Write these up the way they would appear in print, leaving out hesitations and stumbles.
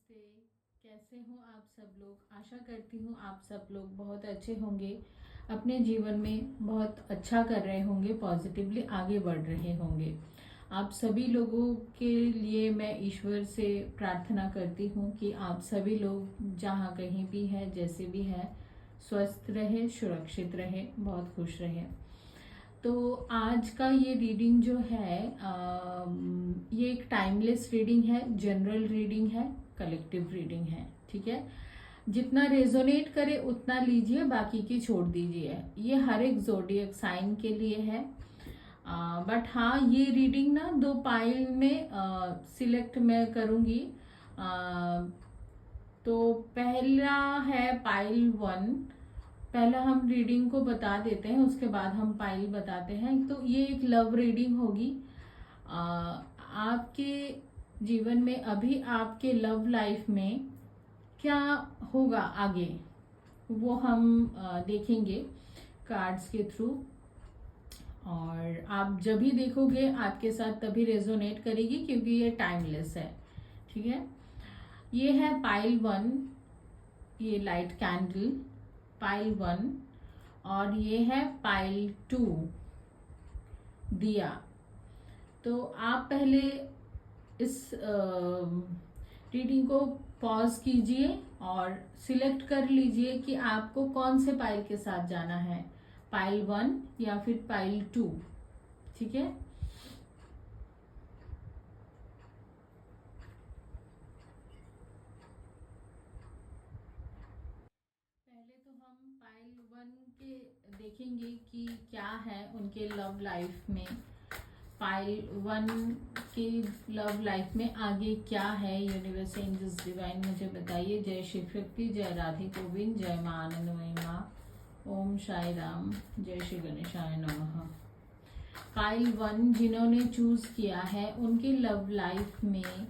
नमस्ते। कैसे हो आप सब लोग? आशा करती हूँ आप सब लोग बहुत अच्छे होंगे, अपने जीवन में बहुत अच्छा कर रहे होंगे, पॉजिटिवली आगे बढ़ रहे होंगे। आप सभी लोगों के लिए मैं ईश्वर से प्रार्थना करती हूँ कि आप सभी लोग जहाँ कहीं भी है, जैसे भी है, स्वस्थ रहे, सुरक्षित रहे, बहुत खुश रहे। तो आज का ये रीडिंग जो है ये एक टाइमलेस रीडिंग है, जनरल रीडिंग है, कलेक्टिव रीडिंग है। ठीक है, जितना रेजोनेट करे उतना लीजिए, बाकी की छोड़ दीजिए। ये हर एक जोडियक साइन के लिए है। बट हाँ, ये रीडिंग ना दो पाइल में सिलेक्ट मैं करूँगी। तो पहला है पाइल 1। पहला हम रीडिंग को बता देते हैं, उसके बाद हम पाइल बताते हैं। तो ये एक लव रीडिंग होगी। आपके जीवन में अभी आपके लव लाइफ में क्या होगा आगे, वो हम देखेंगे कार्ड्स के थ्रू। और आप जब भी देखोगे आपके साथ तभी रेजोनेट करेगी, क्योंकि ये टाइमलेस है। ठीक है, ये है पाइल 1, ये लाइट कैंडल पाइल 1, और ये है पाइल 2 दिया। तो आप पहले इस रीडिंग को पॉज कीजिए और सिलेक्ट कर लीजिए कि आपको कौन से पाइल के साथ जाना है, पाइल 1 या फिर पाइल 2। ठीक है, पहले तो हम पाइल 1 के देखेंगे कि क्या है उनके लव लाइफ में। पाइल 1 की लव लाइफ में आगे क्या है, यूनिवर्स एंजल्स डिवाइन मुझे बताइए। जय शिव शक्ति, जय राधे गोविंद, जय मां आनंदमयी मां, ओम साई राम, जय श्री गणेशाय नमः। पाइल 1 जिन्होंने चूज किया है, उनके लव लाइफ में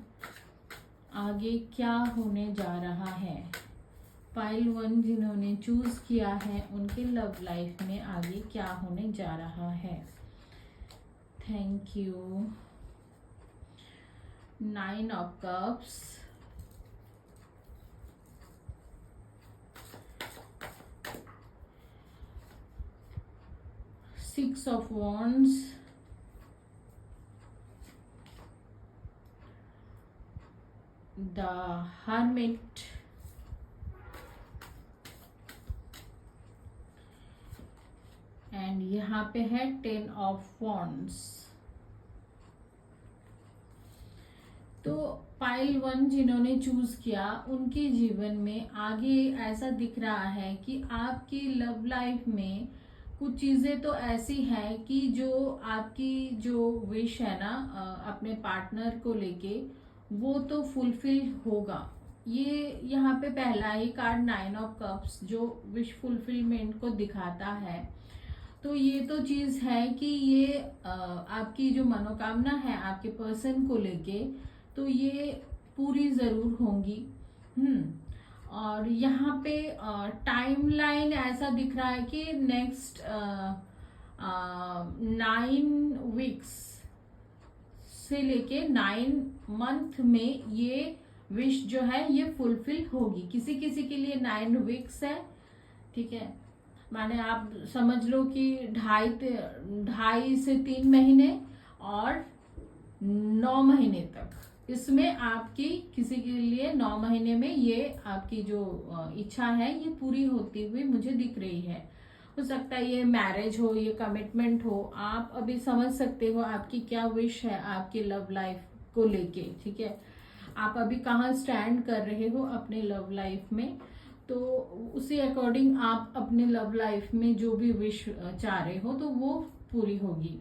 आगे क्या होने जा रहा है। पाइल 1 जिन्होंने चूज किया है, उनके लव लाइफ में आगे क्या होने जा रहा है। Thank you. 9 of cups, Six of Wands, the Hermit, and यहाँ पे है 10 ऑफ Wands। तो पाइल 1 जिन्होंने चूज किया, उनके जीवन में आगे ऐसा दिख रहा है कि आपकी लव लाइफ में कुछ चीजें तो ऐसी हैं कि जो आपकी जो विश है ना अपने पार्टनर को लेके, वो तो फुलफिल होगा। ये यहाँ पे पहला ही कार्ड 9 ऑफ कप्स जो विश फुलफिलमेंट को दिखाता है। तो ये तो चीज है कि ये आपकी जो मनोकामना है आपके पर्सन को लेके, तो ये पूरी जरूर होंगी। और यहाँ पे टाइमलाइन ऐसा दिख रहा है कि नेक्स्ट 9 वीक्स से लेके 9 मंथ में ये विश जो है ये फुलफिल होगी। किसी किसी के लिए 9 वीक्स है। ठीक है, माने आप समझ लो कि 2.5 से 3 महीने और 9 महीने तक, इसमें आपकी किसी के लिए 9 महीने में ये आपकी जो इच्छा है ये पूरी होती हुई मुझे दिख रही है। हो सकता है ये मैरिज हो, ये कमिटमेंट हो, आप अभी समझ सकते हो आपकी क्या विश है आपकी लव लाइफ को लेके। ठीक है, आप अभी कहाँ स्टैंड कर रहे हो अपने लव लाइफ में, तो उसी अकॉर्डिंग आप अपने लव लाइफ में जो भी विश चाह रहे हो तो वो पूरी होगी।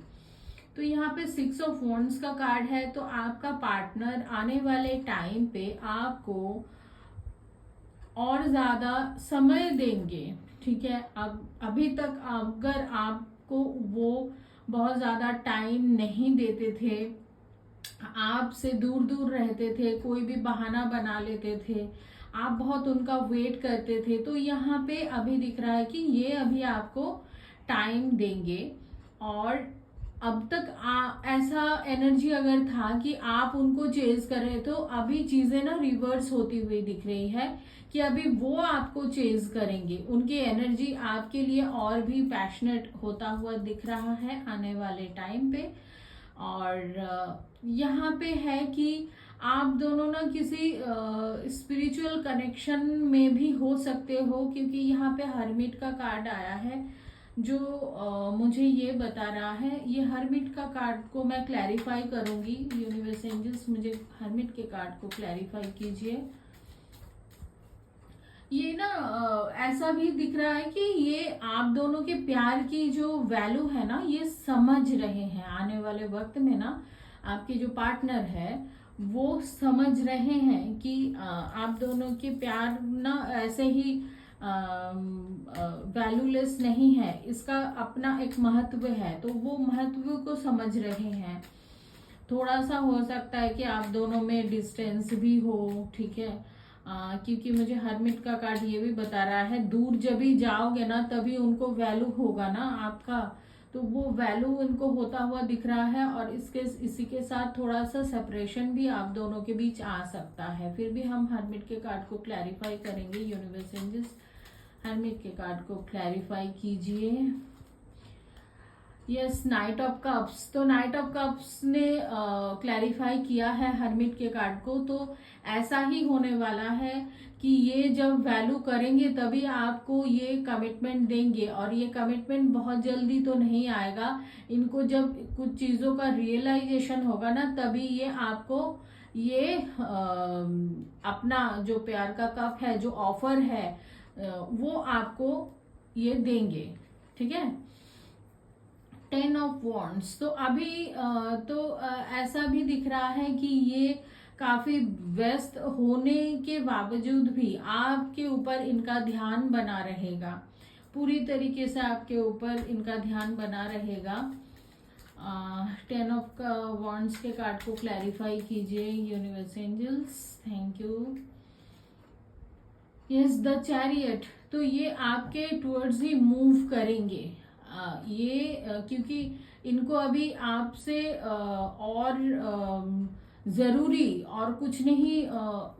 तो यहाँ पे 6 ऑफ वॉन्ड्स का कार्ड है। तो आपका पार्टनर आने वाले टाइम पे आपको और ज्यादा समय देंगे। ठीक है, अब अभी तक अगर आपको वो बहुत ज्यादा टाइम नहीं देते थे, आपसे दूर दूर रहते थे, कोई भी बहाना बना लेते थे, आप बहुत उनका वेट करते थे, तो यहाँ पे अभी दिख रहा है कि ये अभी आपको टाइम देंगे। और अब तक ऐसा एनर्जी अगर था कि आप उनको चेज कर रहे, तो अभी चीजें ना रिवर्स होती हुई दिख रही है कि अभी वो आपको चेज करेंगे। उनकी एनर्जी आपके लिए और भी पैशनेट होता हुआ दिख रहा है आने वाले टाइम पे। और यहाँ पे है कि आप दोनों ना किसी स्पिरिचुअल कनेक्शन में भी हो सकते हो, क्योंकि यहाँ पे हर्मिट का कार्ड आया है जो मुझे ये बता रहा है। ये हर्मिट का कार्ड को मैं क्लैरिफाई करूंगी। यूनिवर्स एंजल्स मुझे हर्मिट के कार्ड को क्लैरिफाई कीजिए। ये ना ऐसा भी दिख रहा है कि ये आप दोनों के प्यार की जो वैल्यू है ना, ये समझ रहे हैं आने वाले वक्त में ना। आपके जो पार्टनर है वो समझ रहे हैं कि आप दोनों के प्यार ना ऐसे ही वैल्यूलेस नहीं है, इसका अपना एक महत्व है। तो वो महत्व को समझ रहे हैं। थोड़ा सा हो सकता है कि आप दोनों में डिस्टेंस भी हो, ठीक है। क्योंकि मुझे हरमिट का कार्ड ये भी बता रहा है, दूर जब भी जाओगे ना तभी उनको वैल्यू होगा ना आपका। तो वो वैल्यू उनको होता हुआ दिख रहा है। और इसी के साथ थोड़ा सा सेपरेशन भी आप दोनों के बीच आ सकता है। फिर भी हम हरमिट के कार्ड को क्लैरिफाई करेंगे। यूनिवर्स एंजल्स हरमिट के कार्ड को क्लैरिफाई कीजिए। Yes, night of cups. तो नाइट ऑफ कप्स ने क्लैरिफाई किया है हरमिट के कार्ड को। तो ऐसा ही होने वाला है कि ये जब वैल्यू करेंगे तभी आपको ये कमिटमेंट देंगे। और ये कमिटमेंट बहुत जल्दी तो नहीं आएगा। इनको जब कुछ चीजों का रियलाइजेशन होगा ना, तभी ये आपको ये अपना जो प्यार का कप है, जो ऑफर है, वो आपको ये देंगे, ठीक है। 10 ऑफ वॉन्ड्स। तो अभी ऐसा भी दिख रहा है कि ये काफी व्यस्त होने के बावजूद भी आपके ऊपर इनका ध्यान बना रहेगा। पूरी तरीके से आपके ऊपर इनका ध्यान बना रहेगा। 10 ऑफ वॉन्ड्स के कार्ड को क्लैरिफाई कीजिए universe angels. Thank you. Yes, the chariot. तो ये आपके टुवर्ड्स ही मूव करेंगे। क्योंकि इनको अभी आपसे और जरूरी और कुछ नहीं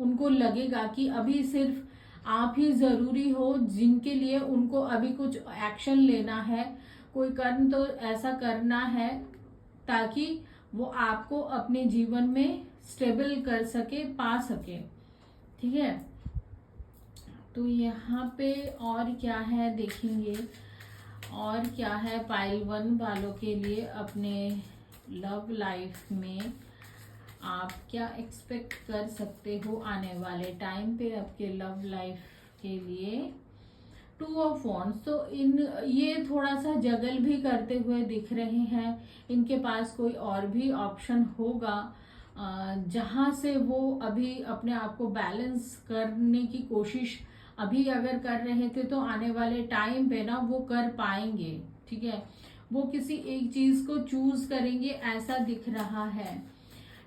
उनको लगेगा कि अभी सिर्फ आप ही जरूरी हो, जिनके लिए उनको अभी कुछ एक्शन लेना है, कोई कर्म तो ऐसा करना है ताकि वो आपको अपने जीवन में स्टेबल कर सके, पा सके, ठीक है। तो यहाँ पे और क्या है देखेंगे। और क्या है पाइल 1 वालों के लिए अपने लव लाइफ में आप क्या एक्सपेक्ट कर सकते हो आने वाले टाइम पे आपके लव लाइफ के लिए। 2 ऑफ वॉन्ड्स। तो ये थोड़ा सा जगल भी करते हुए दिख रहे हैं। इनके पास कोई और भी ऑप्शन होगा जहां से वो अभी अपने आप को बैलेंस करने की कोशिश अभी अगर कर रहे थे, तो आने वाले टाइम पे ना वो कर पाएंगे, ठीक है। वो किसी एक चीज को चूज करेंगे, ऐसा दिख रहा है।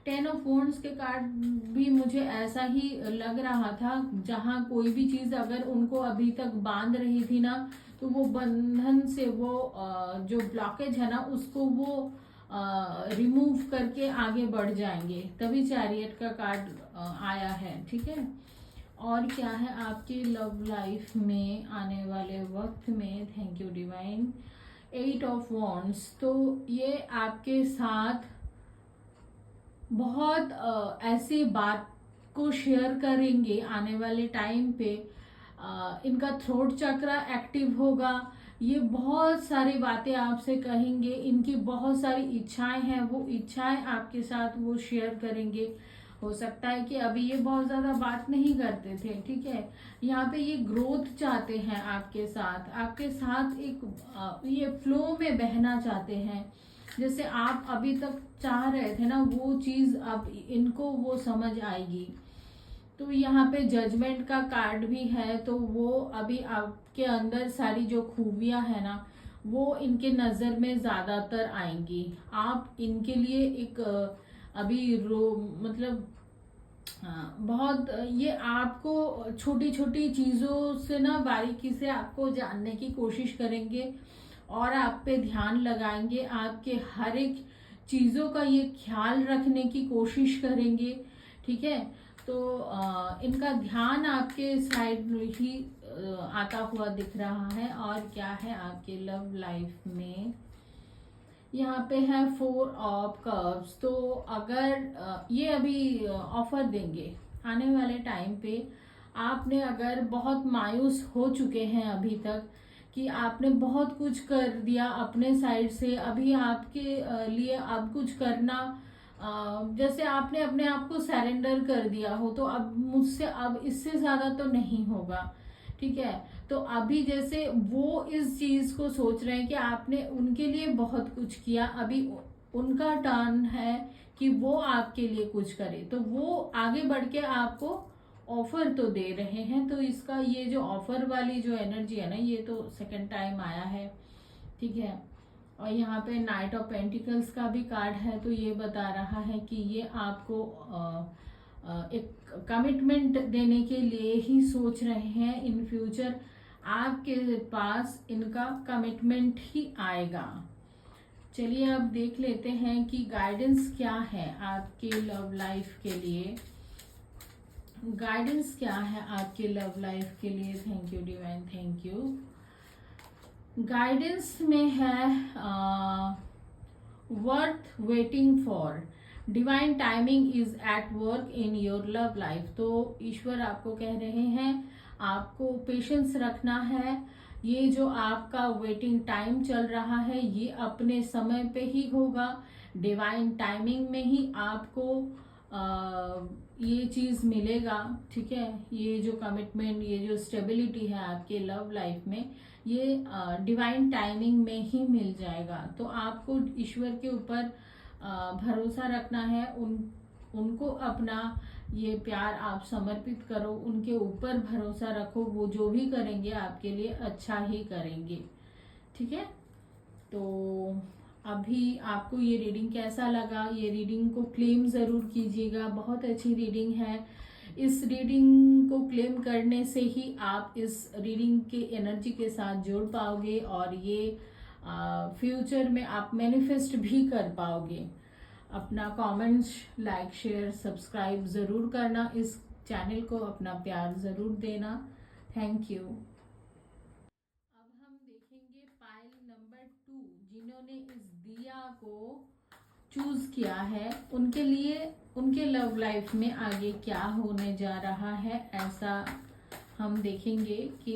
10 ऑफ वॉन्ड्स के कार्ड भी मुझे ऐसा ही लग रहा था, जहां कोई भी चीज अगर उनको अभी तक बांध रही थी ना, तो वो बंधन से वो जो ब्लॉकेज है ना, उसको वो रिमूव करके आगे बढ़ जाएंगे। तभी चैरियट का कार्ड आया है, ठीक है। और क्या है आपकी लव लाइफ में आने वाले वक्त में। Thank you divine. 8 of wands. तो ये आपके साथ बहुत ऐसी बात को शेयर करेंगे आने वाले टाइम पे। इनका थ्रोट चक्र एक्टिव होगा। ये बहुत सारी बातें आपसे कहेंगे। इनकी बहुत सारी इच्छाएं हैं, वो इच्छाएं आपके साथ वो शेयर करेंगे। हो सकता है कि अभी ये बहुत ज्यादा बात नहीं करते थे, ठीक है। यहाँ पे ये ग्रोथ चाहते हैं आपके साथ एक ये फ्लो में बहना चाहते हैं। जैसे आप अभी तक चाह रहे थे ना, वो चीज अब इनको वो समझ आएगी। तो यहाँ पे जजमेंट का कार्ड भी है। तो वो अभी आपके अंदर सारी जो खूबियां है ना, वो इनके नजर में ज्यादातर आएंगी। आप इनके लिए एक अभी मतलब बहुत ये आपको छोटी छोटी चीजों से ना बारीकी से आपको जानने की कोशिश करेंगे। और आप पे ध्यान लगाएंगे, आपके हर एक चीज़ों का ये ख्याल रखने की कोशिश करेंगे। ठीक है, तो इनका ध्यान आपके साइड ही आता हुआ दिख रहा है। और क्या है आपके लव लाइफ में, यहाँ पे है 4 ऑफ कप्स। तो अगर ये अभी ऑफर देंगे आने वाले टाइम पे, आपने अगर बहुत मायूस हो चुके हैं अभी तक कि आपने बहुत कुछ कर दिया अपने साइड से, अभी आपके लिए अब कुछ करना जैसे आपने अपने आप को सरेंडर कर दिया हो, तो अब मुझसे अब इससे ज्यादा तो नहीं होगा। ठीक है, तो अभी जैसे वो इस चीज को सोच रहे हैं कि आपने उनके लिए बहुत कुछ किया, अभी उनका टर्न है कि वो आपके लिए कुछ करे, तो वो आगे बढ़ के आपको ऑफर तो दे रहे हैं। तो इसका ये जो ऑफर वाली जो एनर्जी है ना, ये तो सेकंड टाइम आया है। ठीक है, और यहाँ पे नाइट ऑफ पेंटिकल्स का भी कार्ड है, तो ये बता रहा है कि ये आपको एक कमिटमेंट देने के लिए ही सोच रहे हैं। इन फ्यूचर आपके पास इनका कमिटमेंट ही आएगा। चलिए अब देख लेते हैं कि गाइडेंस क्या है आपके लव लाइफ के लिए। गाइडेंस क्या है आपके लव लाइफ के लिए। Thank you divine, thank you. Guidance में है worth waiting for, divine timing is at work in your love life. तो ईश्वर आपको कह रहे हैं आपको पेशेंस रखना है। ये जो आपका वेटिंग टाइम चल रहा है ये अपने समय पे ही होगा, डिवाइन टाइमिंग में ही आपको ये चीज मिलेगा। ठीक है, ये जो कमिटमेंट, ये जो स्टेबिलिटी है आपके लव लाइफ में, ये डिवाइन टाइमिंग में ही मिल जाएगा। तो आपको ईश्वर के ऊपर भरोसा रखना है, उनको अपना ये प्यार आप समर्पित करो, उनके ऊपर भरोसा रखो, वो जो भी करेंगे आपके लिए अच्छा ही करेंगे। ठीक है, तो अभी आपको ये रीडिंग कैसा लगा, ये रीडिंग को क्लेम जरूर कीजिएगा, बहुत अच्छी रीडिंग है। इस रीडिंग को क्लेम करने से ही आप इस रीडिंग के एनर्जी के साथ जोड़ पाओगे और ये फ्यूचर में आप मैनिफेस्ट भी कर पाओगे। अपना कमेंट्स, लाइक, शेयर, सब्सक्राइब जरूर करना, इस चैनल को अपना प्यार जरूर देना। Thank you. अब हम देखेंगे पाइल नंबर 2, जिन्होंने इस दिया को चूज किया है, उनके लिए उनके लव लाइफ में आगे क्या होने जा रहा है, ऐसा हम देखेंगे कि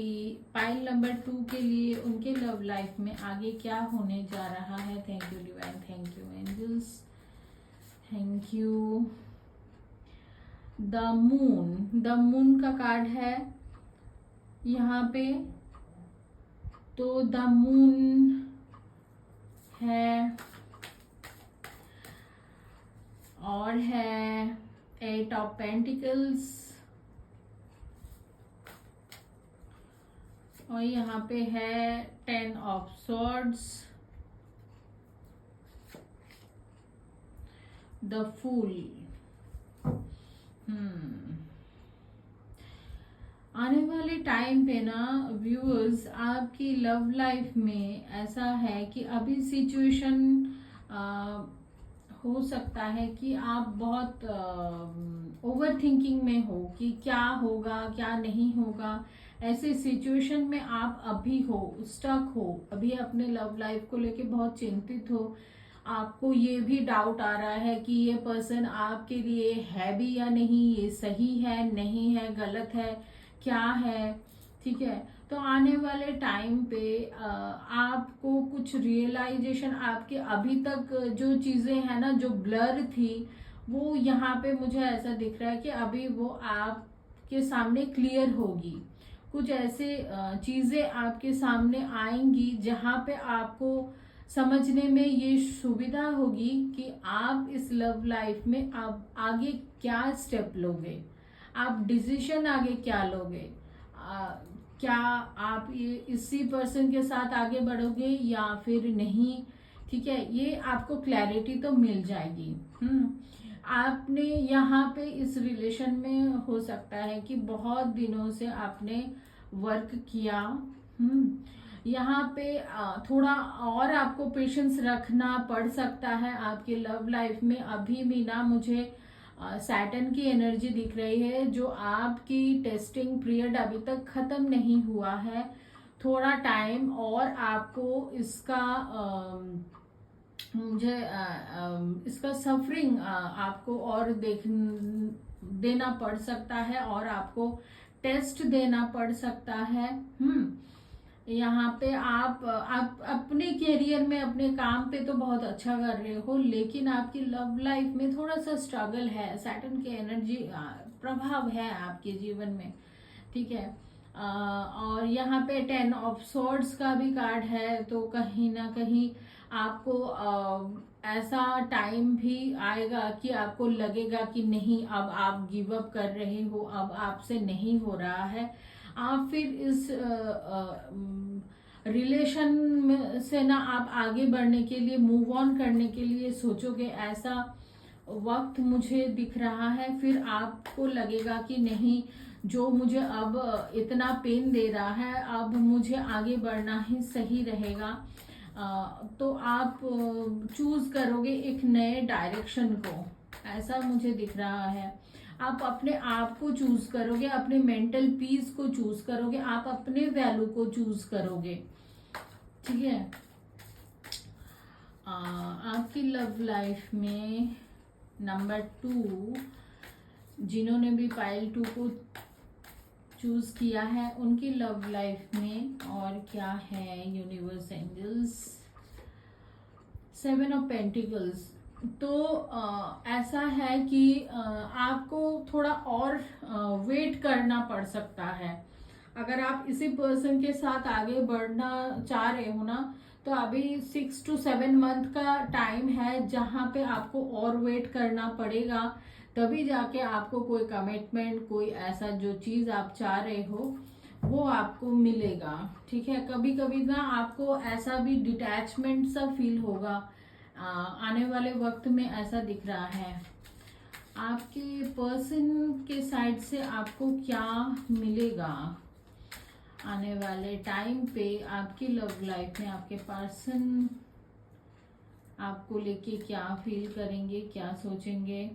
पाइल नंबर 2 के लिए उनके लव लाइफ में आगे क्या होने जा रहा है। Thank you divine, thank you angels, thank you. The moon का कार्ड है यहाँ पे। तो द मून है और है 8 ऑफ पेंटिकल्स, और यहाँ पे है 10 ऑफ सॉर्ड्स, द फूल। आने वाले टाइम पे ना व्यूअर्स, आपकी लव लाइफ में ऐसा है कि अभी सिचुएशन हो सकता है कि आप बहुत ओवर थिंकिंग में हो कि क्या होगा क्या नहीं होगा। ऐसे सिचुएशन में आप अभी हो, स्टक हो, अभी अपने लव लाइफ को लेके बहुत चिंतित हो। आपको ये भी डाउट आ रहा है कि ये पर्सन आपके लिए है भी या नहीं, ये सही है नहीं है, गलत है, क्या है। ठीक है, तो आने वाले टाइम पे आपको कुछ रियलाइजेशन, आपके अभी तक जो चीजें हैं ना जो ब्लर थी, वो यहाँ पे मुझे ऐसा दिख रहा है कि अभी वो आपके सामने क्लियर होगी। कुछ ऐसे चीजें आपके सामने आएंगी जहाँ पे आपको समझने में ये सुविधा होगी कि आप इस लव लाइफ में आप आगे क्या स्टेप लोगे, आप डिसीजन आगे क्या लोगे, क्या आप ये इसी पर्सन के साथ आगे बढ़ोगे या फिर नहीं। ठीक है, ये आपको क्लैरिटी तो मिल जाएगी। आपने यहाँ पे इस रिलेशन में हो सकता है कि बहुत दिनों से आपने वर्क किया, यहाँ पे थोड़ा और आपको पेशेंस रखना पड़ सकता है आपकी लव लाइफ में। अभी भी ना मुझे सैटर्न की एनर्जी दिख रही है, जो आपकी टेस्टिंग पीरियड अभी तक खत्म नहीं हुआ है। थोड़ा टाइम और आपको इसका मुझे इसका सफरिंग आपको और देना पड़ सकता है, और आपको टेस्ट देना पड़ सकता है। यहाँ पे आप अपने करियर में, अपने काम पे तो बहुत अच्छा कर रहे हो, लेकिन आपकी लव लाइफ में थोड़ा सा स्ट्रगल है। सैटर्न की एनर्जी प्रभाव है आपके जीवन में, ठीक है। और यहाँ पे 10 ऑफ सॉर्ड्स का भी कार्ड है, तो कहीं ना कहीं आपको ऐसा टाइम भी आएगा कि आपको लगेगा कि नहीं, अब आप गिव अप कर रहे हो, अब आपसे नहीं हो रहा है। आप फिर इस रिलेशन से ना आप आगे बढ़ने के लिए, मूव ऑन करने के लिए सोचोगे, ऐसा वक्त मुझे दिख रहा है। फिर आपको लगेगा कि नहीं, जो मुझे अब इतना पेन दे रहा है, अब मुझे आगे बढ़ना ही सही रहेगा। तो आप चूज करोगे एक नए डायरेक्शन को, ऐसा मुझे दिख रहा है। आप अपने आप को चूज करोगे, अपने मेंटल पीस को चूज करोगे, आप अपने वैल्यू को चूज करोगे, ठीक है। आपकी लव लाइफ में नंबर 2, जिन्होंने भी पाइल 2 को चूज किया है, उनकी लव लाइफ में और क्या है। Universe, angels, 7 of pentacles. तो ऐसा है कि आपको थोड़ा और वेट करना पड़ सकता है। अगर आप इसी पर्सन के साथ आगे बढ़ना चाह रहे हो ना, तो अभी 6 to 7 मंथ का टाइम है, जहां पे आपको और वेट करना पड़ेगा। तभी जाके आपको कोई कमिटमेंट, कोई ऐसा जो चीज आप चाह रहे हो वो आपको मिलेगा, ठीक है। कभी कभी ना आपको ऐसा भी डिटैचमेंट सा फील होगा आने वाले वक्त में, ऐसा दिख रहा है। आपके पर्सन के साइड से आपको क्या मिलेगा आने वाले टाइम पे। आपकी लव लाइफ में आपके पर्सन आपको लेके क्या फील करेंगे, क्या सोचेंगे,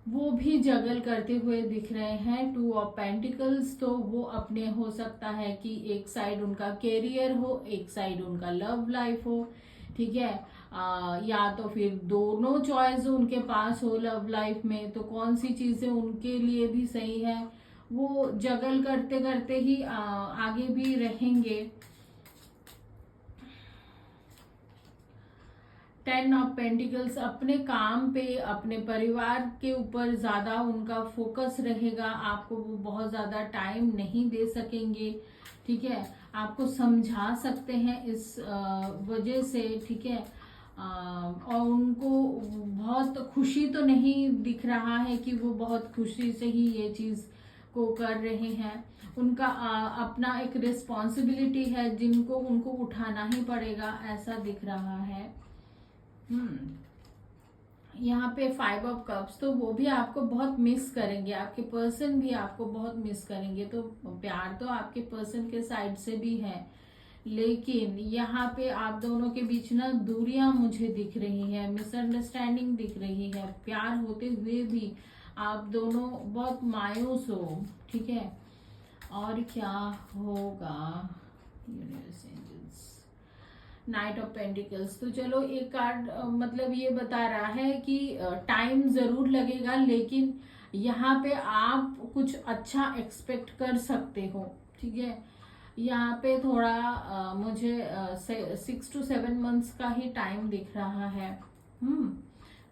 वो भी जगल करते हुए दिख रहे हैं। 2 ऑफ पेंटिकल्स, तो वो अपने, हो सकता है कि एक साइड उनका कैरियर हो, एक साइड उनका लव लाइफ हो, ठीक है। या तो फिर दोनों चॉइस उनके पास हो लव लाइफ में, तो कौन सी चीजें उनके लिए भी सही है, वो जगल करते करते ही आगे भी रहेंगे। 10 ऑफ पेंटिकल्स, अपने काम पे, अपने परिवार के ऊपर ज्यादा उनका फोकस रहेगा। आपको वो बहुत ज्यादा टाइम नहीं दे सकेंगे, ठीक है। आपको समझा सकते हैं इस वजह से, ठीक है। और उनको बहुत खुशी तो नहीं दिख रहा है कि वो बहुत खुशी से ही ये चीज को कर रहे हैं। उनका अपना एक रिस्पॉन्सिबिलिटी है, जिनको उनको उठाना ही पड़ेगा, ऐसा दिख रहा है। यहाँ पे 5 ऑफ कप्स, तो वो भी आपको बहुत मिस करेंगे, आपके पर्सन भी आपको बहुत मिस करेंगे। तो प्यार तो आपके पर्सन के साइड से भी है, लेकिन यहाँ पे आप दोनों के बीच ना दूरियां मुझे दिख रही है, मिसअंडरस्टैंडिंग दिख रही है। प्यार होते हुए भी आप दोनों बहुत मायूस हो, ठीक है। और क्या होगा। Universe, angels, knight of pentacles. तो चलो एक कार्ड मतलब ये बता रहा है कि टाइम जरूर लगेगा, लेकिन यहाँ पे आप कुछ अच्छा एक्सपेक्ट कर सकते हो, ठीक है। यहाँ पे थोड़ा मुझे 6 to 7 मंथ्स का ही टाइम दिख रहा है।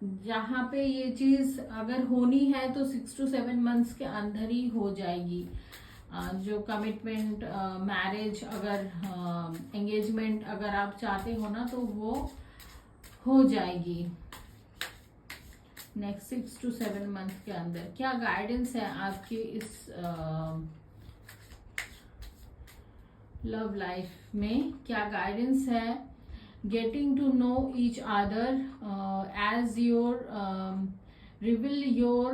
जहाँ पे ये चीज अगर होनी है तो 6 to 7 मंथ्स के अंदर ही हो जाएगी। जो कमिटमेंट, मैरिज, अगर एंगेजमेंट अगर आप चाहते हो ना, तो वो हो जाएगी नेक्स्ट 6 to 7 मंथ के अंदर। क्या गाइडेंस है आपकी इस लव लाइफ में, क्या गाइडेंस है। Getting to know each other as your reveal your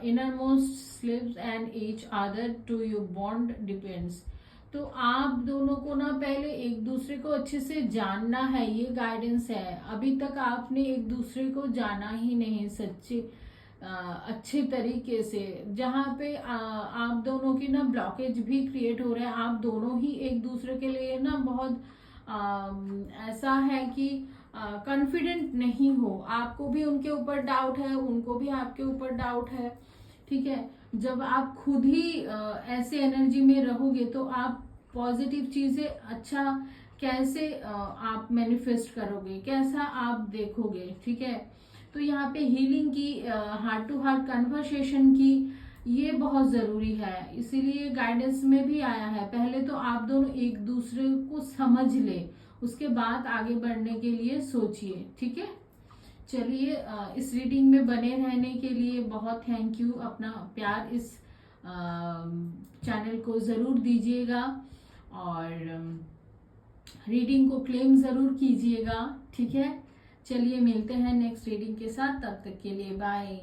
innermost slips and each other to your bond depends। तो आप दोनों को ना पहले एक दूसरे को अच्छे से जानना है, ये गाइडेंस है। अभी तक आपने एक दूसरे को जाना ही नहीं सच्चे अच्छे तरीके से, जहाँ पे आप दोनों की ना ब्लॉकेज भी क्रिएट हो रहा है। आप दोनों ही एक दूसरे के लिए ना बहुत ऐसा है कि कॉन्फिडेंट नहीं हो। आपको भी उनके ऊपर डाउट है, उनको भी आपके ऊपर डाउट है, ठीक है। जब आप खुद ही ऐसे एनर्जी में रहोगे तो आप पॉजिटिव चीजें अच्छा कैसे आप मैनिफेस्ट करोगे, कैसा आप देखोगे, ठीक है। तो यहाँ पे हीलिंग की, हार्ट टू हार्ट कन्वर्सेशन की, ये बहुत जरूरी है, इसीलिए गाइडेंस में भी आया है। पहले तो आप दोनों एक दूसरे को समझ ले, उसके बाद आगे बढ़ने के लिए सोचिए, ठीक है। चलिए, इस रीडिंग में बने रहने के लिए बहुत थैंक यू। अपना प्यार इस चैनल को जरूर दीजिएगा और रीडिंग को क्लेम जरूर कीजिएगा, ठीक है। चलिए मिलते हैं नेक्स्ट रीडिंग के साथ, तब तक के लिए बाय।